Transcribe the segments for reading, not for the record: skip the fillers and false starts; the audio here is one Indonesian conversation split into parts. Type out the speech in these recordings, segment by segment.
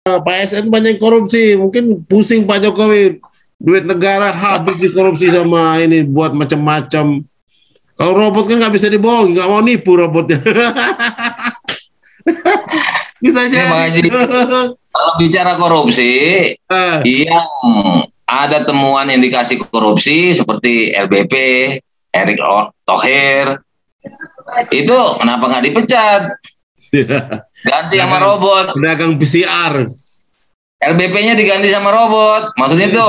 Pak ASN banyak korupsi, mungkin pusing Pak Jokowi, duit negara habis dikorupsi sama ini buat macam-macam. Kalau robot kan nggak bisa dibohong, nggak mau nipu robotnya. Bisa Ini jadi. Bang Haji, kalau bicara korupsi, yang ada temuan indikasi korupsi seperti LBP, Erick Thohir, itu kenapa nggak dipecat? Ganti sama robot. Pedagang PCR. LBP-nya diganti sama robot. Maksudnya itu,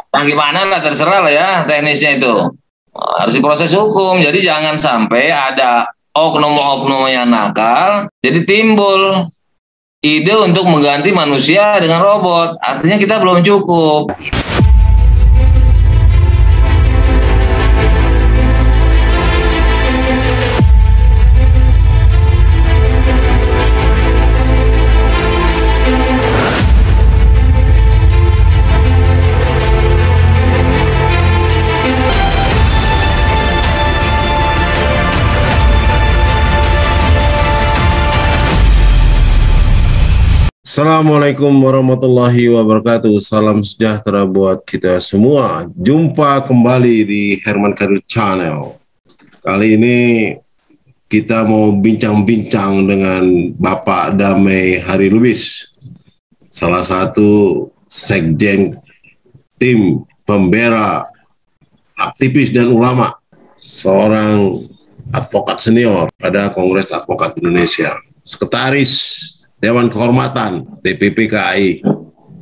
nah gimana lah, terserah lah ya teknisnya itu. Harus diproses hukum. Jadi jangan sampai ada oknum-oknum yang nakal, jadi timbul ide untuk mengganti manusia dengan robot. Artinya kita belum cukup. Assalamualaikum warahmatullahi wabarakatuh. Salam sejahtera buat kita semua. Jumpa kembali di Herman Kadir Channel. Kali ini kita mau bincang-bincang dengan Bapak Damai Hari Lubis, salah satu sekjen tim pembela aktivis dan ulama, seorang advokat senior pada Kongres Advokat Indonesia, sekretaris Dewan Kehormatan DPP KAI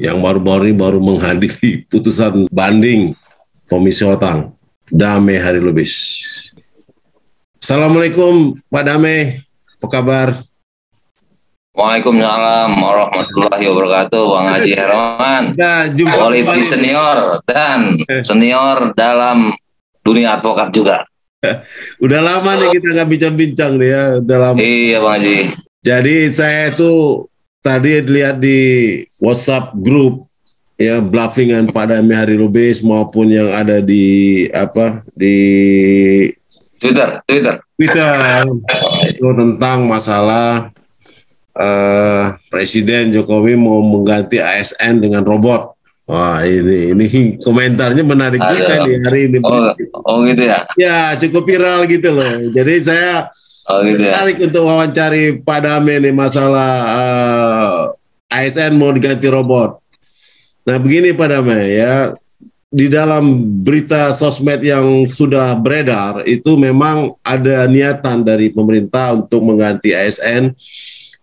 yang baru-baru ini baru menghadiri putusan banding Komisi Hotang, Damai Hari Lubis. Assalamualaikum Pak Damai, apa kabar? Waalaikumsalam warahmatullahi wabarakatuh, Bang Haji Herman. Politisi senior dan senior dalam dunia advokat juga. Udah lama nih kita nggak bincang-bincang nih ya, udah lama. Iya Bang Haji. Jadi saya tuh tadi lihat di WhatsApp grup ya, bluffingan Pak Damai Hari Lubis maupun yang ada di Twitter itu tentang masalah Presiden Jokowi mau mengganti ASN dengan robot. Wah, ini komentarnya menarik juga nih hari ini. Oh gitu ya? Ya, cukup viral gitu loh. Jadi saya gitu ya? menarik untuk wawancari Pak Damai nih masalah ASN mau diganti robot. Nah begini Pak Damai ya, di dalam berita sosmed yang sudah beredar itu memang ada niatan dari pemerintah untuk mengganti ASN,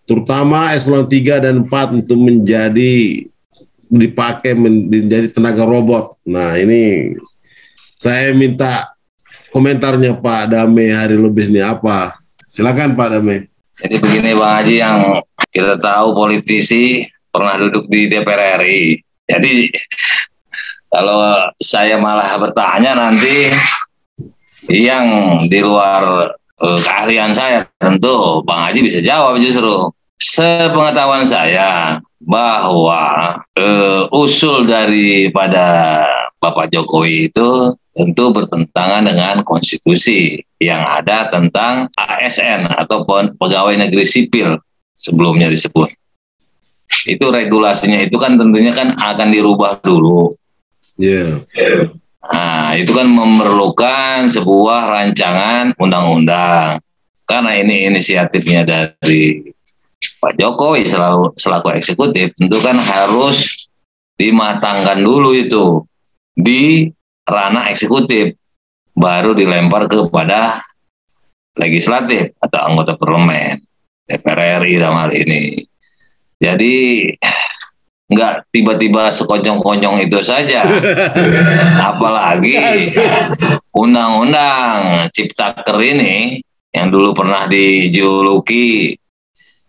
terutama eselon 3 dan 4 untuk dipakai menjadi tenaga robot. Nah ini saya minta komentarnya Pak Damai Hari Lubis ini apa? Silakan Pak Damai. Jadi begini Bang Haji, yang kita tahu politisi pernah duduk di DPR RI. Jadi kalau saya malah bertanya nanti yang di luar keahlian saya, tentu Bang Haji bisa jawab justru. Sepengetahuan saya bahwa usul daripada Bapak Jokowi itu tentu bertentangan dengan konstitusi yang ada tentang ASN atau pegawai negeri sipil sebelumnya disebut. Itu regulasinya itu kan tentunya kan akan dirubah dulu. Iya. Yeah. Nah, itu kan memerlukan sebuah rancangan undang-undang. Karena ini inisiatifnya dari Pak Jokowi selaku eksekutif, tentu kan harus dimatangkan dulu itu di ranah eksekutif, baru dilempar kepada legislatif atau anggota parlemen, DPR RI dalam hal ini. Jadi nggak tiba-tiba sekonyong-konyong itu saja. Apalagi undang-undang Ciptaker ini yang dulu pernah dijuluki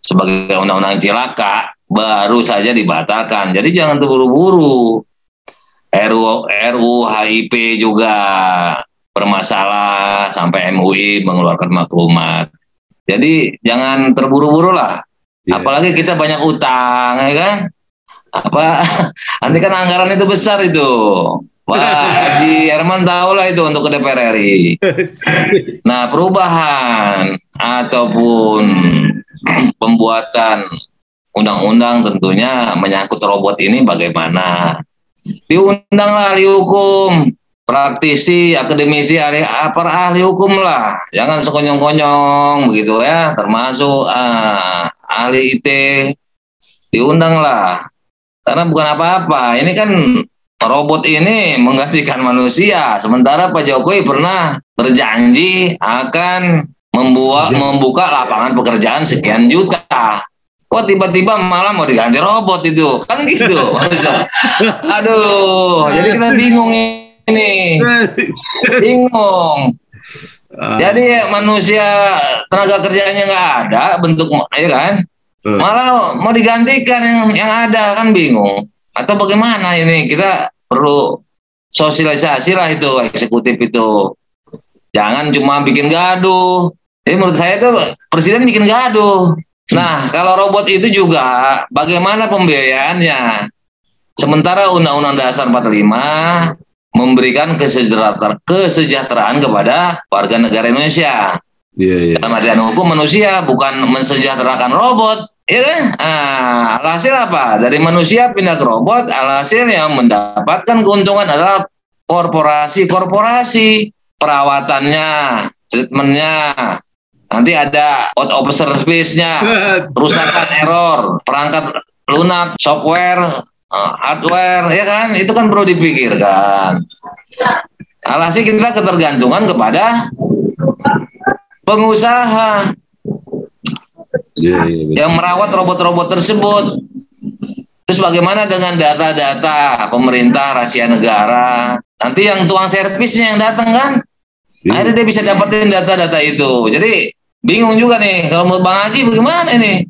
sebagai undang-undang cilaka baru saja dibatalkan. Jadi jangan terburu-buru. RUU HIP juga bermasalah sampai MUI mengeluarkan maklumat. Jadi jangan terburu-buru lah. Yeah. Apalagi kita banyak utang, ya kan? Nanti kan anggaran itu besar itu. Pak Haji Herman tahu lah itu untuk ke DPR RI. Nah, perubahan ataupun pembuatan undang-undang tentunya menyangkut robot ini bagaimana. Diundanglah ahli hukum, praktisi, akademisi, para ahli hukum lah. Jangan sekonyong-konyong begitu ya, termasuk ahli IT. Diundanglah. Karena bukan apa-apa. Ini kan robot ini menggantikan manusia. Sementara Pak Jokowi pernah berjanji akan membuka lapangan pekerjaan sekian juta. Kok tiba-tiba malah mau diganti robot itu? Kan gitu. Aduh, jadi kita bingung ini. Bingung. Jadi manusia tenaga kerjanya nggak ada, bentuk ya kan? Malah mau digantikan yang ada, kan bingung. Atau bagaimana ini? Kita perlu sosialisasi lah itu, eksekutif itu. Jangan cuma bikin gaduh. Jadi menurut saya itu presiden bikin gaduh. Nah, kalau robot itu juga bagaimana pembiayaannya? Sementara Undang-Undang Dasar 45 memberikan kesejahteraan kepada warga negara Indonesia. Dalam artian hukum manusia, bukan mensejahterakan robot. Ya kan? Alhasil apa? Dari manusia pindah ke robot, alhasil yang mendapatkan keuntungan adalah korporasi. Perawatannya, treatmentnya, nanti ada out of service-nya, kerusakan, error, perangkat lunak, software, hardware, ya kan? Itu kan perlu dipikirkan. Alhasil kita ketergantungan kepada pengusaha yang merawat robot-robot tersebut. Terus bagaimana dengan data-data pemerintah, rahasia negara? Nanti yang tuang servisnya yang datang kan? Akhirnya dia bisa dapetin data-data itu. Jadi bingung juga nih, kalau menurut Bang Haji bagaimana ini?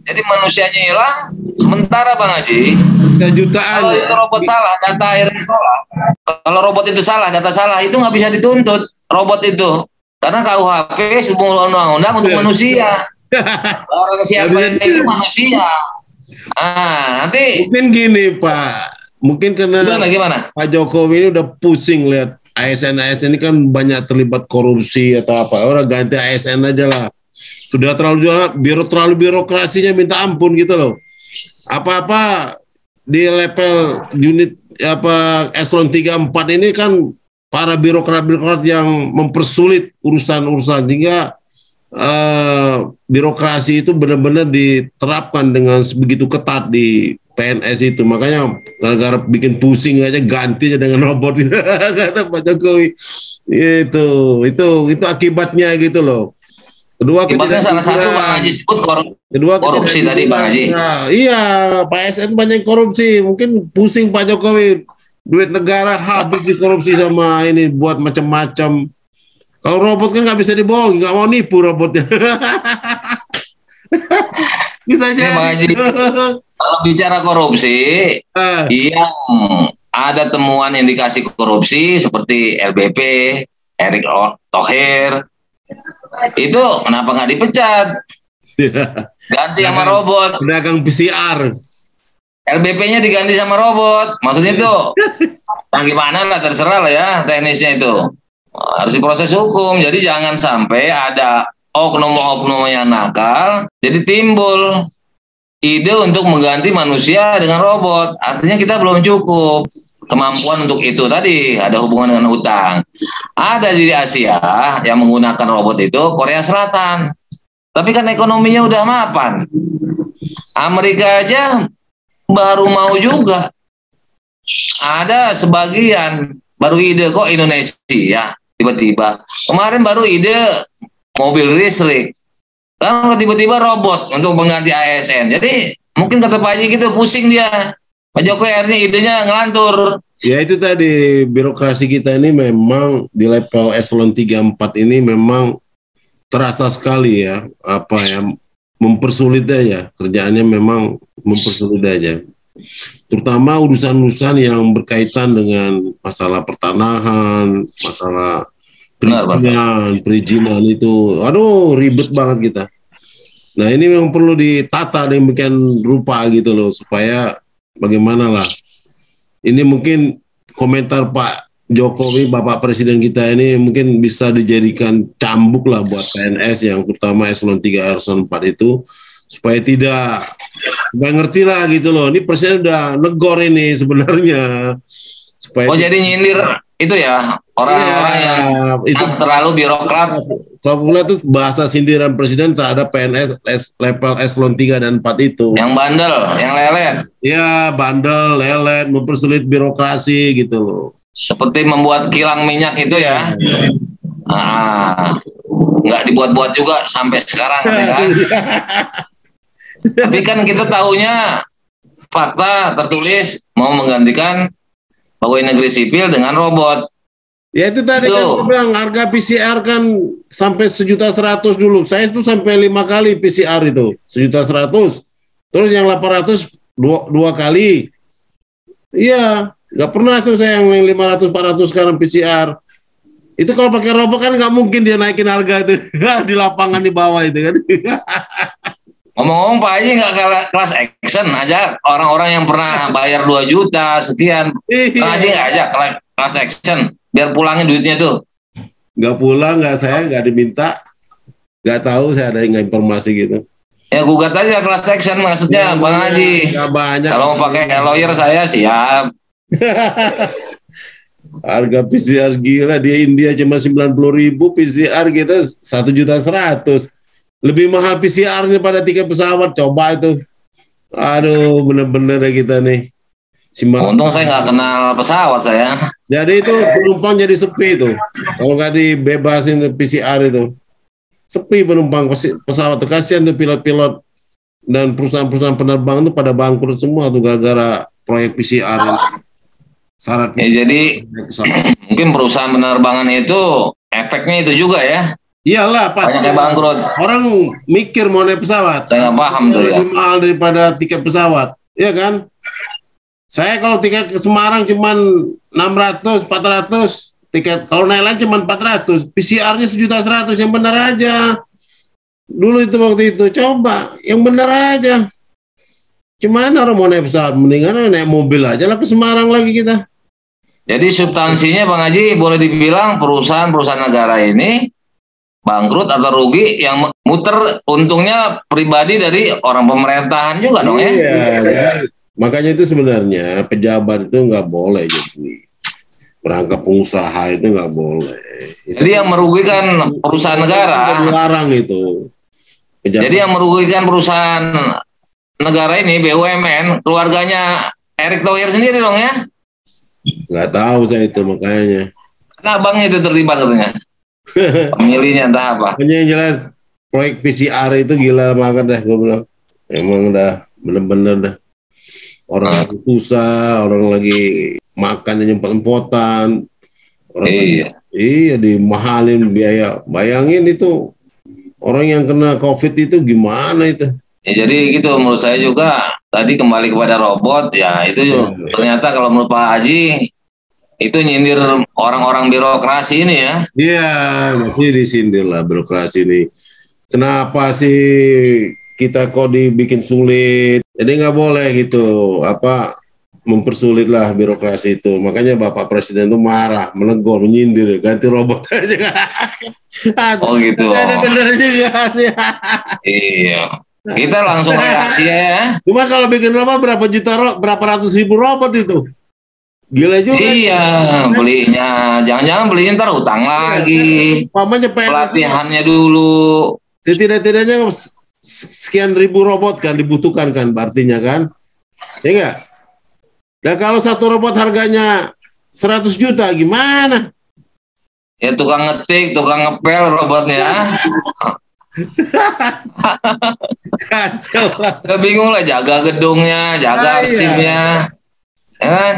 Jadi manusianya hilang, sementara Bang Haji, jutaan. Kalau itu robot salah, data akhirnya salah. Kalau robot itu salah, data salah, itu nggak bisa dituntut robot itu. Karena KUHP semua undang-undang untuk manusia. Orang siapa yang itu manusia. Nanti mungkin gini Pak, mungkin karena gimana? Pak Jokowi ini udah pusing lihat ASN ini kan banyak terlibat korupsi atau apa, orang ganti ASN aja lah. Sudah terlalu birokrasinya minta ampun gitu loh. Apa-apa di level unit eselon 3 4 ini kan para birokrat yang mempersulit urusan-urusan, hingga birokrasi itu benar-benar diterapkan dengan sebegitu ketat di PNS itu. Makanya gara-gara bikin pusing aja ganti aja dengan robot kata Pak Jokowi. Itu akibatnya gitu loh. Kedua, akibatnya salah satu Bang Haji sebut korupsi tadi Bang Haji. Iya, Pak SN banyak korupsi. Mungkin pusing Pak Jokowi, duit negara habis dikorupsi sama ini buat macam-macam. Kalau robot kan nggak bisa dibohong, nggak mau nipu robotnya. Bisa jadi. Bang Haji, kalau bicara korupsi, yang ada temuan indikasi korupsi seperti LBP, Erick Thohir, itu kenapa nggak dipecat? Ganti sama robot. Pedagang PCR. LBP-nya diganti sama robot. Maksudnya itu, gimana lah, terserah lah ya teknisnya itu. Harus diproses hukum. Jadi jangan sampai ada oknum-oknum yang nakal, jadi timbul ide untuk mengganti manusia dengan robot. Artinya kita belum cukup kemampuan untuk itu tadi, ada hubungan dengan utang. Ada di Asia yang menggunakan robot itu, Korea Selatan. Tapi kan ekonominya udah mapan. Amerika aja baru mau juga. Ada sebagian baru ide kok Indonesia tiba-tiba. Kemarin baru ide mobil listrik. Kan tiba-tiba robot untuk mengganti ASN. Jadi mungkin kata Pak Haji gitu, pusing dia. Pak Jokowi akhirnya idenya ngelantur. Ya itu tadi, birokrasi kita ini memang di level eselon 3-4 ini memang terasa sekali ya, mempersulit aja. Kerjaannya memang mempersulit aja. Terutama urusan-urusan yang berkaitan dengan masalah pertanahan, masalah perizinan itu. Aduh, ribet banget kita. Nah, ini memang perlu ditata demikian rupa gitu loh, supaya bagaimana lah. Ini mungkin komentar Pak Jokowi, Bapak Presiden kita ini mungkin bisa dijadikan cambuk lah buat PNS yang terutama eselon 3, eselon 4 itu, supaya ngerti lah gitu loh. Ini presiden udah negor ini sebenarnya. Supaya jadi nyindir itu ya orang-orang yang itu terlalu birokrat. Kalau gue lihat tuh bahasa sindiran presiden terhadap PNS level eselon 3 dan 4 itu. Yang bandel, yang lelet. Ya, bandel, lelet, mempersulit birokrasi gitu loh. Seperti membuat kilang minyak itu ya. Nggak dibuat-buat juga sampai sekarang ya kan. Tapi kan kita tahunya fakta tertulis mau menggantikan pegawai negeri sipil dengan robot. Ya itu tadi kan aku bilang harga PCR kan sampai 1.100.000 dulu. Saya itu sampai 5 kali PCR itu 1.100.000. Terus yang 800 dua kali. Iya, nggak pernah tuh saya yang 500-400 sekarang PCR. Itu kalau pakai robot kan nggak mungkin dia naikin harga itu di lapangan di bawah itu kan. Ngomong-ngomong Pak Haji nggak kelas action aja orang-orang yang pernah bayar 2 juta sekian. Pak Haji nggak aja kelas action biar pulangin duitnya tuh. Nggak pulang, saya nggak diminta. Nggak tahu, saya ada informasi gitu. Ya gugat aja kelas action maksudnya Bang Haji. Nggak banyak. Kalau mau pakai lawyer saya siap. Harga PCR gila di India cuma 90.000, PCR kita 1.100.000. Lebih mahal PCR-nya pada tiket pesawat, coba itu. Aduh, bener-bener ya kita nih. Untung saya nggak kenal pesawat saya. Jadi itu penumpang jadi sepi itu. Kalau nggak dibebasin PCR itu. Sepi penumpang pesawat. Kasihan tuh pilot-pilot dan perusahaan-perusahaan penerbang itu pada bangkrut semua tuh gara-gara proyek PCR. Syarat PCR. Ya, jadi mungkin perusahaan penerbangan itu efeknya itu juga ya. Iyalah pasti. Banyak bangkrut. Orang mikir mau naik pesawat. Saya nggak paham tuh ya. Lebih mahal daripada tiket pesawat. Iya kan? Saya kalau tiket ke Semarang cuma 600, 400. Tiket kalau naik lain cuma 400. PCR-nya 1.100.000, yang benar aja. Dulu itu waktu itu coba yang benar aja. Cuman orang mau naik pesawat mendingan naik mobil aja lah ke Semarang lagi kita. Jadi substansinya Bang Haji boleh dibilang perusahaan-perusahaan negara ini bangkrut atau rugi yang muter untungnya pribadi dari orang pemerintahan juga dong ya. Iya. Makanya itu sebenarnya pejabat itu nggak boleh jadi perangkap pengusaha, itu nggak boleh. Jadi yang merugikan perusahaan negara. Dilarang itu. Pejabat. Jadi yang merugikan perusahaan negara ini BUMN keluarganya Erick Thohir sendiri dong ya? Nggak tahu saya itu makanya. Nah abangnya itu terlibat katanya. Pemilihnya entah apa. Makanya yang jelas proyek PCR itu gila banget dah gue bilang. Emang udah bener-bener dah. Orang lagi susah, orang lagi makan yang empot-empotan. Iya dimahalin biaya. Bayangin itu orang yang kena COVID itu gimana itu? Ya, jadi gitu menurut saya juga tadi kembali kepada robot ya itu ternyata kalau menurut Pak Haji itu nyindir orang-orang birokrasi ini ya. Iya masih disindir lah birokrasi ini. Kenapa sih kita kok dibikin sulit? Jadi nggak boleh gitu mempersulit lah birokrasi itu. Makanya Bapak Presiden itu marah, menegur, menyindir, ganti robot aja. Oh gitu. Bener juga. Iya. Kita langsung reaksi ya. Cuma kalau bikin robot berapa ratus ribu robot itu. Gila juga. Iya, belinya. Jangan-jangan belinya ntar utang lagi. Pelatihannya dulu. Setidak-tidaknya sekian ribu robot kan dibutuhkan kan artinya kan. Ya enggak? Dan kalau satu robot harganya 100 juta gimana? Ya tukang ngetik, tukang ngepel robotnya. Kacau lah. Bingung lah jaga gedungnya, jaga arsipnya. Ya kan?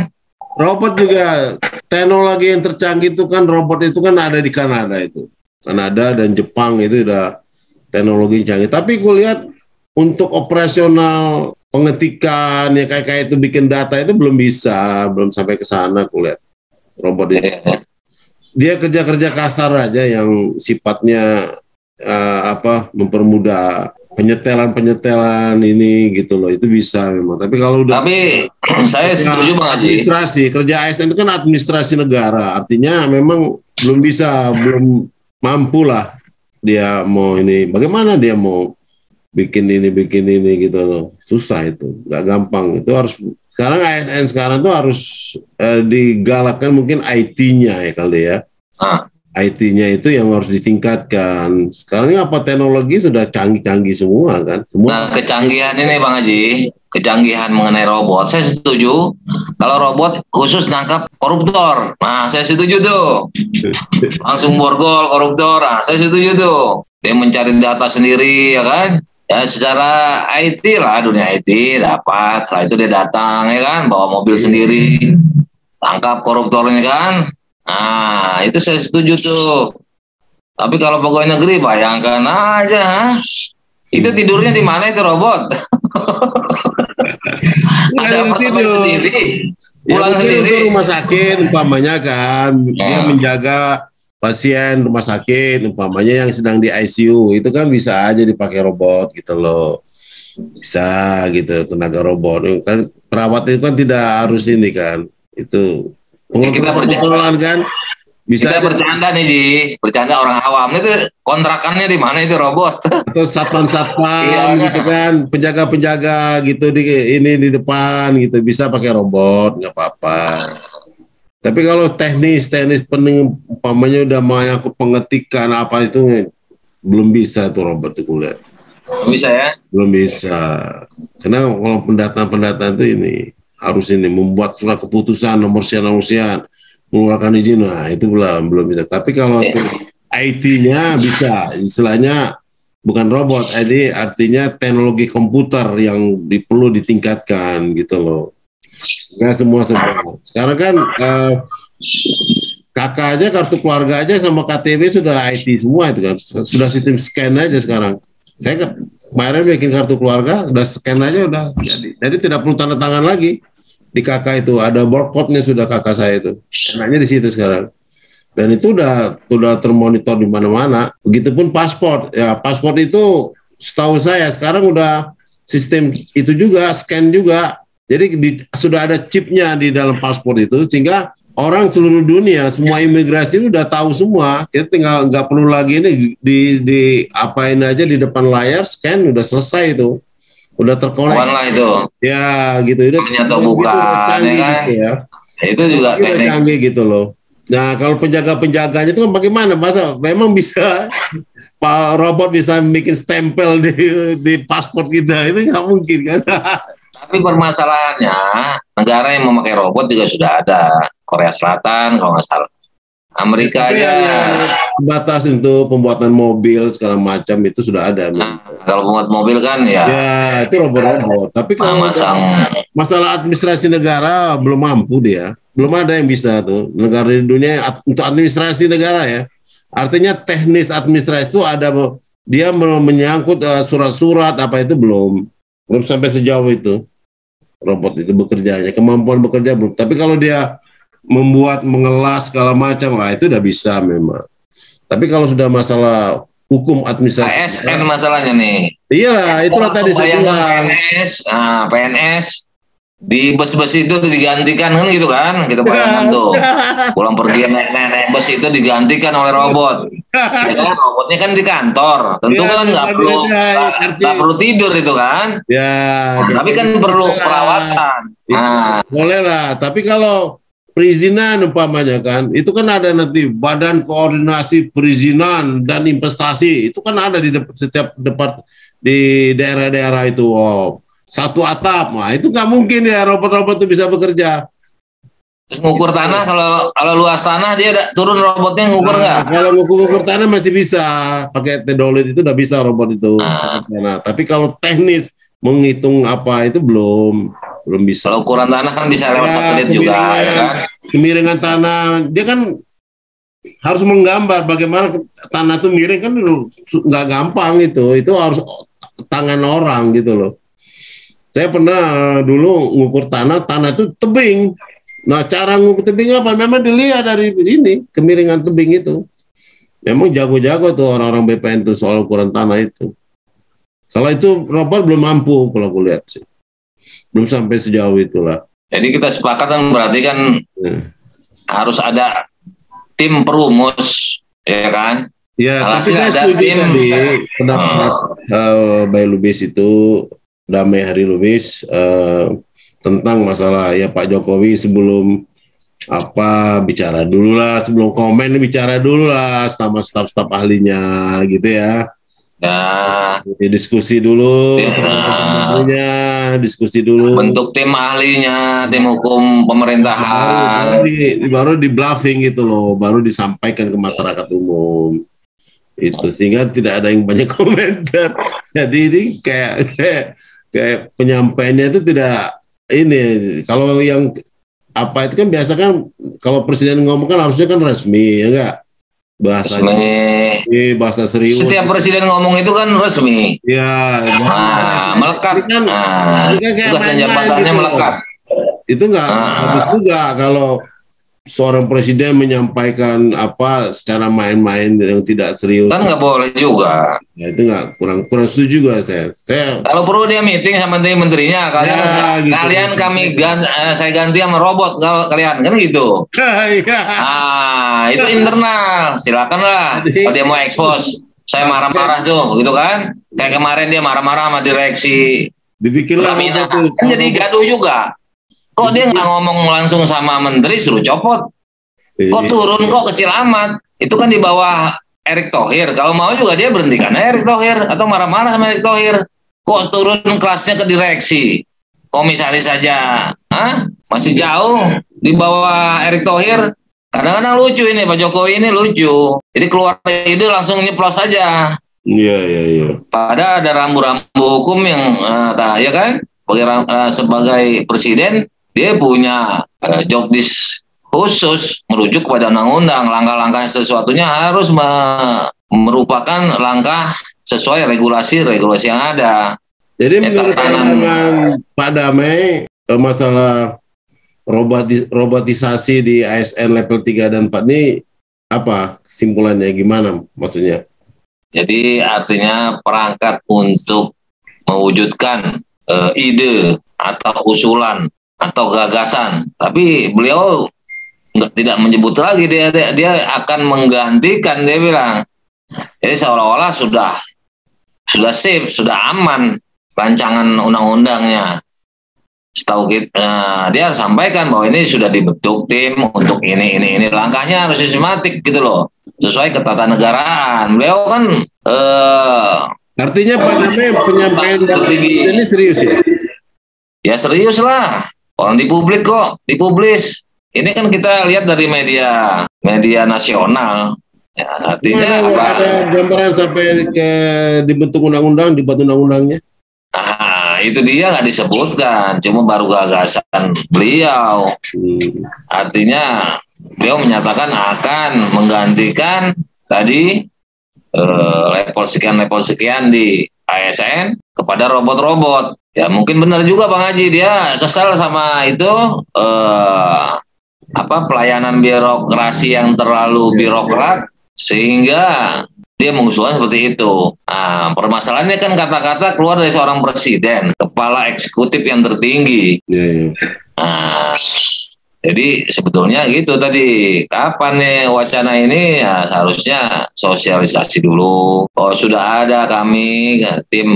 Robot juga teknologi yang tercanggih itu kan robot itu kan ada di Kanada itu. Kanada dan Jepang itu udah teknologi canggih. Tapi gue lihat untuk operasional pengetikan ya kayak itu bikin data itu belum sampai ke sana aku lihat robot ini. Dia kerja-kerja kasar aja yang sifatnya mempermudah penyetelan ini gitu loh, itu bisa memang. Tapi kalau saya setuju Bang Haji. Kerja ASN itu kan administrasi negara, artinya memang belum mampu lah dia mau ini. Bagaimana dia mau bikin ini gitu loh. Susah itu, nggak gampang. Itu harus sekarang ASN sekarang tuh harus digalakkan mungkin IT-nya ya kali ya. IT-nya itu yang harus ditingkatkan. Sekarang ini apa teknologi sudah canggih-canggih semua kan. Nah, kecanggihan ini Bang Haji, kecanggihan mengenai robot, saya setuju. Kalau robot khusus nangkap koruptor, nah saya setuju tuh. Langsung borgol koruptor, nah saya setuju tuh. Dia mencari data sendiri ya kan. Ya secara IT lah, dunia IT dapat. Setelah itu dia datang ya kan, bawa mobil sendiri, tangkap koruptornya kan. Nah itu saya setuju tuh. Tapi kalau pegawai negeri bayangkan aja, itu tidurnya di mana itu robot? Ada apartemen sendiri, pulang sendiri. Itu rumah sakit umpamanya kan, dia menjaga pasien rumah sakit umpamanya yang sedang di ICU, itu kan bisa aja dipakai robot gitu loh. Bisa gitu, tenaga robot. Kan perawat itu kan tidak harus ini kan. Itu pengontrolan kan. Bisa kita bercanda nih Ji, bercanda orang awam itu kontrakannya di mana itu robot? Atau satpam gitu kan, penjaga-penjaga gitu di depan gitu bisa pakai robot nggak apa-apa. Tapi kalau teknis umpamanya udah menyangkut pengetikan apa itu belum bisa tuh robot itu kulihat. Belum bisa ya? Belum bisa. Karena kalau pendataan itu ini harus ini membuat surat keputusan nomor sekian mengeluarkan izin, nah itu belum bisa. Tapi kalau IT-nya bisa, istilahnya bukan robot, ini artinya teknologi komputer yang perlu ditingkatkan gitu loh. Nggak semua. Sekarang kan KK aja, kartu keluarga aja sama KTP sudah IT semua itu kan, sudah sistem scan aja sekarang. Saya kemarin bikin kartu keluarga, udah scan aja udah jadi tidak perlu tanda tangan lagi. Di KK itu ada barcode-nya sudah kakak saya itu. Enaknya di situ sekarang. Dan itu udah termonitor di mana-mana. Begitupun paspor. Ya, paspor itu setahu saya sekarang udah sistem itu juga, scan juga. Jadi sudah ada chipnya di dalam paspor itu sehingga orang seluruh dunia, semua imigrasi udah tahu semua. Kita tinggal nggak perlu lagi ini di apain aja di depan layar, scan udah selesai itu. Udah terkonek lah itu ya gitu udah atau bukan canggih kan? Gitu ya itu juga teknik canggih gitu loh. Nah kalau penjaganya itu kan bagaimana, masa memang bisa Pak robot bisa bikin stempel di paspor kita, itu nggak mungkin kan. Tapi permasalahannya negara yang memakai robot juga sudah ada, Korea Selatan kalau nggak salah, Amerika aja batas untuk pembuatan mobil segala macam itu sudah ada. Nah, kalau pembuat mobil kan ya itu robot. Tapi kalau masalah administrasi negara belum mampu dia, belum ada yang bisa tuh negara di dunia untuk administrasi negara ya. Artinya teknis administrasi itu ada, dia menyangkut surat-surat apa itu belum sampai sejauh itu robot itu bekerjanya, kemampuan bekerja belum. Tapi kalau dia mengelas segala macam, itu udah bisa memang. Tapi kalau sudah masalah hukum administrasi, ASN masalahnya nih. Iya, itulah tadi saya bilang. PNS di bus-bus itu digantikan kan gitu kan, kita bayangkan tuh pulang pergi naik bus itu digantikan oleh robot. Ya kan, robotnya kan di kantor, tentu kan nggak perlu tidur itu kan. Ya. Tapi kan perlu perawatan. Boleh lah, tapi kalau perizinan umpamanya kan, itu kan ada nanti Badan Koordinasi Perizinan dan Investasi, itu kan ada di setiap di daerah-daerah itu. Satu atap, itu nggak mungkin ya robot-robot itu bisa bekerja. Terus ngukur tanah, kalau luas tanah dia turun robotnya ngukur nggak? Kalau ngukur tanah masih bisa, pakai tedolit itu udah bisa robot itu. Tapi kalau teknis menghitung apa itu belum bisa. Kalau ukuran tanah kan bisa lewat satelit juga, ya kan? Kemiringan tanah, dia kan harus menggambar bagaimana tanah itu miring kan nggak gampang itu harus tangan orang gitu loh. Saya pernah dulu ngukur tanah itu tebing. Nah cara ngukur tebing apa? Memang dilihat dari ini kemiringan tebing itu. Memang jago-jago tuh orang-orang BPN tuh soal ukuran tanah itu. Kalau itu robot belum mampu kalau aku lihat sih. Belum sampai sejauh itulah. Jadi kita sepakat kan berarti kan harus ada tim perumus, ya kan? Ya, tapi Alhasil saya ada setuju tim. tadi pendapat Bay Lubis itu, Damai Hari Lubis, tentang masalah ya Pak Jokowi sebelum bicara dulu lah, sebelum komen bicara dulu lah sama staf-staf ahlinya gitu ya. Ya, Diskusi dulu sama nah, ahlinya, diskusi dulu. bentuk tim ahlinya, tim hukum pemerintahan. Baru di bluffing gitu loh, baru disampaikan ke masyarakat umum. Itu sehingga tidak ada yang banyak komentar. Jadi ini kayak penyampaiannya itu tidak ini. Kalau yang itu kan biasa kan kalau presiden ngomong kan harusnya kan resmi ya enggak, bahasanya Resmi. ini bahasa serius. Setiap presiden ngomong itu kan resmi. Ya, Melekat. ini kan kayak Tugas dan main-main jabatannya gitu. melekat. Itu nggak bagus juga kalau seorang presiden menyampaikan secara main-main yang tidak serius. Kan nggak boleh juga. Ya, itu nggak kurang setuju juga saya. Kalau perlu dia meeting sama menterinya, kalian gitu. saya ganti sama robot kalau kalian kan gitu. Iya. Itu internal, silakanlah. Kalau dia mau expose, saya marah-marah tuh, gitu kan? Kayak kemarin dia marah-marah sama direksi Dibikinlah Pertamina, kan jadi gaduh juga. Kok dia nggak ngomong langsung sama menteri, suruh copot? Kok turun kok kecil amat? Itu kan di bawah Erick Thohir. Kalau mau juga dia berhentikan Erick Thohir atau marah-marah sama Erick Thohir. Kok turun kelasnya ke direksi? Komisaris saja, masih jauh di bawah Erick Thohir. Kadang-kadang lucu ini Pak Jokowi ini lucu. Jadi keluar ide langsung nyeplos saja. Iya. Padahal ada rambu-rambu hukum yang ya kan? Sebagai presiden dia punya job disk khusus merujuk kepada undang-undang. Langkah-langkah sesuatunya harus merupakan langkah sesuai regulasi yang ada. Jadi menurut pandangan Pak Damai masalah robotisasi di ASN level 3 dan 4 ini apa kesimpulannya, gimana maksudnya? Jadi artinya perangkat untuk mewujudkan ide atau usulan atau gagasan, tapi beliau tidak menyebut lagi, dia akan menggantikan, dia bilang. Jadi seolah-olah sudah sip, sudah aman rancangan undang-undangnya. Setahu kita, dia sampaikan bahwa ini sudah dibentuk tim untuk ini. Langkahnya harus sistematik gitu loh, sesuai ketatanegaraan. Beliau kan artinya Pak Damai penyampaian ini serius ya? Ya serius lah. Orang di publik kok, dipublis. Ini kan kita lihat dari media nasional. Ya, artinya ada gambaran sampai ke dibentuk undang-undang, dibuat undang-undangnya? Itu dia nggak disebutkan, cuma baru gagasan beliau. Artinya beliau menyatakan akan menggantikan tadi level sekian di ASN kepada robot-robot. Ya mungkin benar juga Bang Haji, dia kesal sama itu pelayanan birokrasi yang terlalu birokrat sehingga dia mengusulkan seperti itu. Permasalahannya kan kata-kata keluar dari seorang presiden, kepala eksekutif yang tertinggi. Jadi sebetulnya gitu tadi, kapan nih wacana ini? Ya, harusnya sosialisasi dulu. Sudah ada kami tim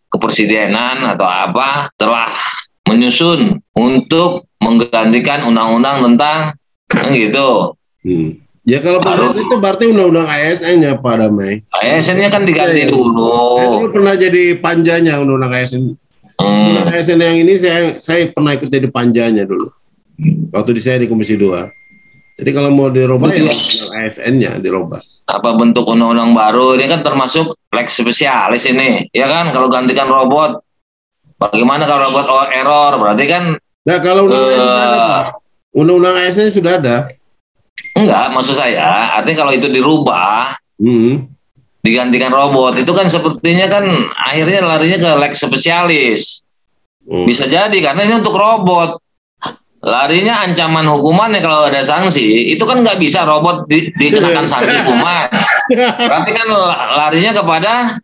kepresidenan atau telah menyusun untuk menggantikan undang-undang tentang gitu. Ya kalau itu berarti undang-undang ASN-nya Pak Damai. ASN-nya kan diganti dulu. Saya pernah jadi panjanya undang-undang ASN. Undang ASN yang ini saya pernah ikut jadi panjanya dulu. Waktu saya di Komisi 2. Jadi kalau mau dirubah ya ASN-nya dirubah. Apa bentuk undang-undang baru ini kan termasuk lex spesialis ini, ya kan? Kalau gantikan robot, bagaimana kalau robot error? Berarti kan? Nah kalau undang-undang ASN sudah ada. Enggak, maksud saya, artinya kalau itu dirubah, digantikan robot, itu kan sepertinya kan akhirnya larinya ke lex spesialis. Bisa jadi karena ini untuk robot. Larinya ancaman hukumannya kalau ada sanksi, itu kan nggak bisa robot dikenakan sanksi hukuman. Berarti kan larinya kepada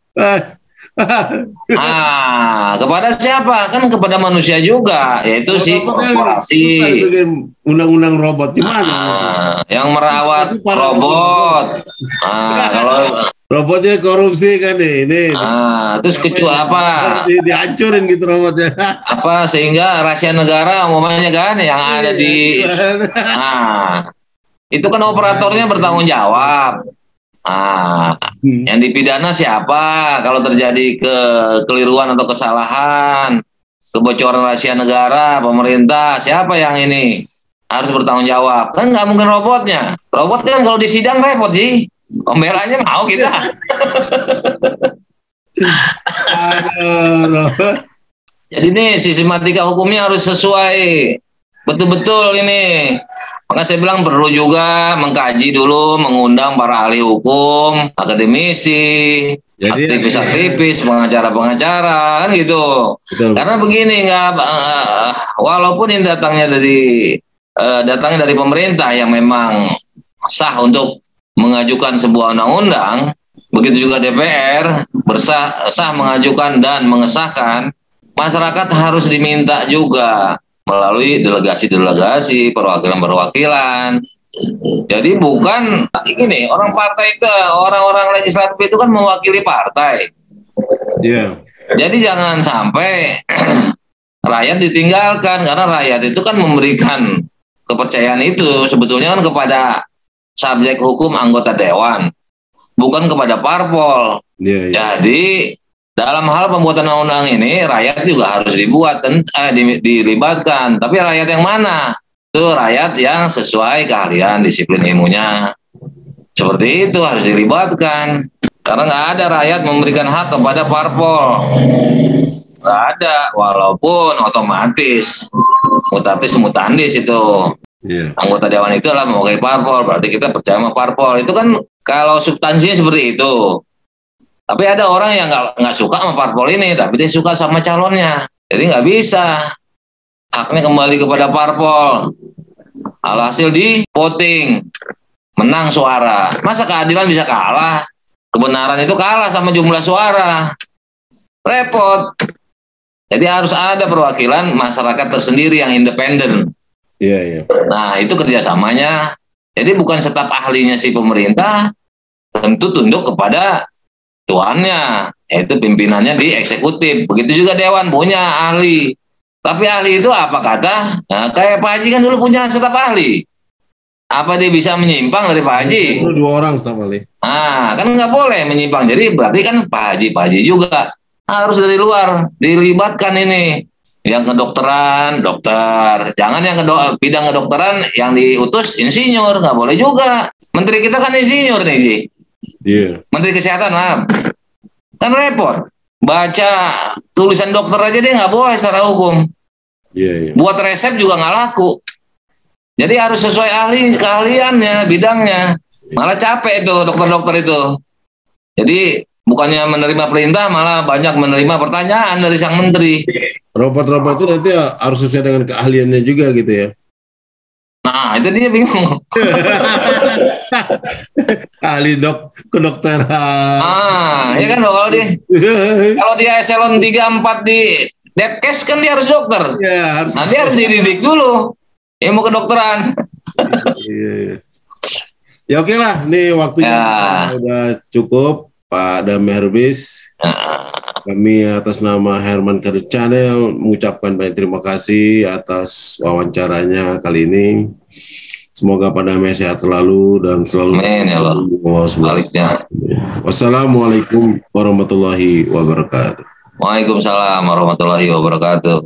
Kepada siapa? Kan kepada manusia juga, yaitu si korporasi. Undang-undang robot gimana? Yang merawat robot. Kalau robotnya korupsi kan ini. Terus kecuali apa? Dihancurin gitu robotnya. Apa sehingga rahasia negara umumnya kan yang ada di. Itu kan operatornya bertanggung jawab. Yang dipidana siapa kalau terjadi kekeliruan atau kesalahan, kebocoran rahasia negara, pemerintah, siapa yang ini harus bertanggung jawab? Kan nggak mungkin robotnya. Robot kan kalau di sidang repot, Ji. Pembelanya mau kita. Jadi nih sistematika hukumnya harus sesuai betul-betul ini. Maka saya bilang perlu juga mengkaji dulu, mengundang para ahli hukum, akademisi, aktivis-aktivis, pengacara-pengacara, kan gitu. Betul. Karena begini, walaupun ini datangnya dari pemerintah yang memang sah untuk mengajukan sebuah undang-undang, begitu juga DPR sah mengajukan dan mengesahkan, masyarakat harus diminta juga melalui delegasi-delegasi, perwakilan-perwakilan. Jadi bukan ini orang partai itu, orang-orang legislatif itu kan mewakili partai. Iya. Jadi jangan sampai rakyat ditinggalkan, karena rakyat itu kan memberikan kepercayaan itu sebetulnya kan kepada subjek hukum anggota dewan, bukan kepada parpol. Jadi dalam hal pembuatan undang-undang ini, rakyat juga harus dilibatkan. Tapi rakyat yang mana? Itu rakyat yang sesuai keahlian, disiplin ilmunya. Seperti itu harus dilibatkan. Karena nggak ada rakyat memberikan hak kepada parpol. Nggak ada, walaupun otomatis mutatis mutandis itu. Anggota dewan itu adalah mewakili parpol, berarti kita percaya sama parpol. Itu kan kalau substansinya seperti itu. Tapi ada orang yang nggak suka sama parpol ini, tapi dia suka sama calonnya. Jadi nggak bisa. Haknya kembali kepada parpol. Alhasil di voting. Menang suara. Masa keadilan bisa kalah? Kebenaran itu kalah sama jumlah suara. Repot. Jadi harus ada perwakilan masyarakat tersendiri yang independen. Nah, itu kerjasamanya. Jadi bukan staf ahlinya si pemerintah, tentu tunduk kepada tuannya, yaitu pimpinannya di eksekutif. Begitu juga dewan punya ahli. Tapi ahli itu apa kata? Nah, kayak Pak Haji kan dulu punya staf ahli. Apa dia bisa menyimpang dari Pak Haji? 2 orang staf ahli. Kan nggak boleh menyimpang. Jadi berarti kan Pak Haji juga harus dari luar dilibatkan ini. Yang kedokteran, dokter. Jangan yang bidang kedokteran yang diutus insinyur, nggak boleh juga. Menteri kita kan insinyur nih, Ji. Menteri Kesehatan kan repot, baca tulisan dokter aja dia nggak boleh secara hukum. Buat resep juga nggak laku. Jadi harus sesuai keahliannya, bidangnya. Malah capek itu dokter-dokter itu. Jadi bukannya menerima perintah, malah banyak menerima pertanyaan dari sang menteri. Robot-robot itu nanti harus sesuai dengan keahliannya juga gitu ya. Nah, itu dia bingung. Ahli kedokteran. Ya kan kalau dia eselon 3-4 di Depkes kan dia harus dokter. Harus. Nah, dia harus dididik dulu ilmu kedokteran. Ya oke lah, nih waktunya udah cukup, Pak Damai Herbis. Kami atas nama Herman Kadir Channel mengucapkan banyak terima kasih atas wawancaranya kali ini. Semoga Pak Damai sehat selalu dan selalu. Amin ya Allah. Wassalamualaikum warahmatullahi wabarakatuh. Waalaikumsalam warahmatullahi wabarakatuh.